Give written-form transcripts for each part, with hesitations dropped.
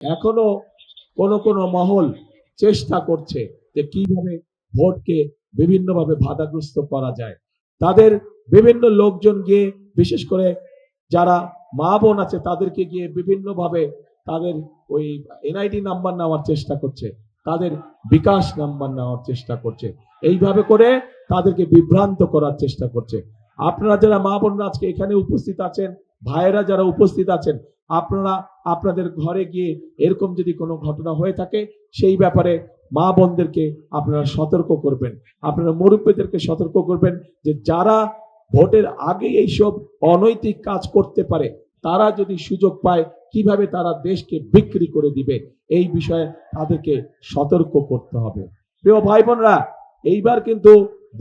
এখনো কোন কোন মহল চেষ্টা করছে যে কিভাবে ভোটকে বিভিন্নভাবে বাধাগ্রস্ত করা যায়। তাদের বিভিন্ন লোকজন গিয়ে, বিশেষ করে যারা মা বোন আছে তাদেরকে গিয়ে বিভিন্নভাবে তাদের ওই এনআইডি নাম্বার নেওয়ার চেষ্টা করছে, তাদের বিকাশ নাম্বার নেওয়ার চেষ্টা করছে, এইভাবে করে তাদেরকে বিভ্রান্ত করার চেষ্টা করছে। আপনারা যারা মা বোনরা আজকে এখানে উপস্থিত আছেন, ভাইয়েরা যারা উপস্থিত আছেন, আপনারা আপনাদের ঘরে গিয়ে এরকম যদি কোনো ঘটনা হয়ে থাকে সেই ব্যাপারে মা বোনদেরকে আপনারা সতর্ক করবেন, আপনারা মুরব্বীদেরকে সতর্ক করবেন যে যারা ভোটের আগে এইসব অনৈতিক কাজ করতে পারে তারা যদি সুযোগ পায় কিভাবে তারা দেশকে বিক্রি করে দিবে, এই বিষয়ে তাদেরকে সতর্ক করতে হবে। প্রিয় ভাই বোনরা, এইবার কিন্তু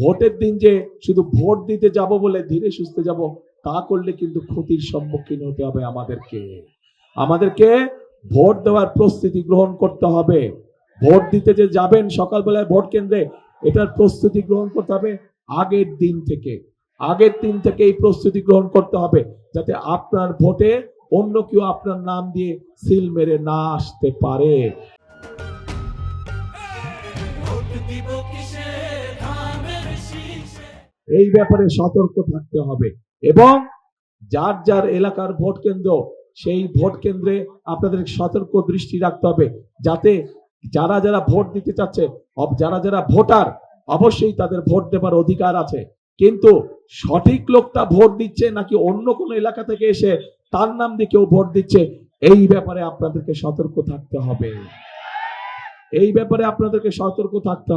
ভোটের দিন যে শুধু ভোট দিতে যাব বলে ধীরে সুস্থে যাব তা করলে কিন্তু ক্ষতির সম্মুখীন হতে হবে। আমাদেরকে ভোট দেওয়ার প্রস্তুতি গ্রহণ করতে হবে। ভোট দিতে যে যাবেন সকালবেলায় ভোট কেন্দ্রে, এটার প্রস্তুতি গ্রহণ করতে হবে আগের দিন থেকে এই প্রস্তুতি গ্রহণ করতে হবে, যাতে আপনার ভোটে অন্য কেউ আপনার নাম দিয়ে সিল মেরে না আসতে পারে। এই ব্যাপারে সতর্ক থাকতে হবে এবং যার যার এলাকার ভোট কেন্দ্র, সেই ভোট কেন্দ্রে আপনাদের সতর্ক দৃষ্টি রাখতে হবে, যাতে যারা যারা ভোট দিতে চাচ্ছে, যারা যারা ভোটার, অবশ্যই তাদের ভোট দেবার অধিকার আছে, কিন্তু সঠিক লোকটা ভোট দিচ্ছে নাকি অন্য কোনো এলাকা থেকে এসে তার নাম দিয়ে কেউ ভোট দিচ্ছে, এই ব্যাপারে আপনাদেরকে সতর্ক থাকতে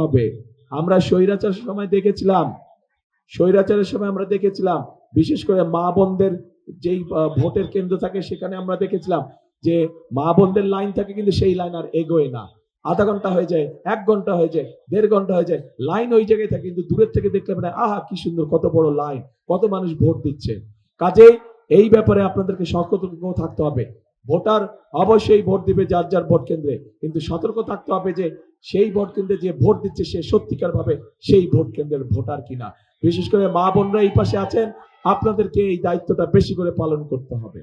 হবে। আমরা স্বৈরাচারের সময় আমরা দেখেছিলাম বিশেষ করে মা বোনদের যেই ভোটের কেন্দ্র থাকে সেখানে আমরা দেখেছিলাম যে মা বোনদের লাইন থাকে, কিন্তু সেই লাইন আর এগোয় না। আধা ঘন্টা হয়ে যায়, 1 ঘন্টা হয়ে যায়, 1.5 ঘন্টা হয়ে যায়, লাইন ওই জায়গায় থাকে, কিন্তু দূরের থেকে দেখলে মানে আহা কি সুন্দর, কত বড় লাইন, কত মানুষ ভোট দিচ্ছে। কাজে এই ব্যাপারে আপনাদেরকে সতর্ক থাকতে হবে। ভোটার অবশ্যই ভোট দিবে যার যার ভোট কেন্দ্রে, কিন্তু সতর্ক থাকতে হবে যে সেই ভোট কেন্দ্রে যে ভোট দিচ্ছে সে সত্যিকার ভাবে সেই ভোট কেন্দ্রের ভোটার কিনা। বিশেষ করে মা বোনরা এই পাশে আছেন, আপনাদেরকে এই দায়িত্বটা বেশি করে পালন করতে হবে।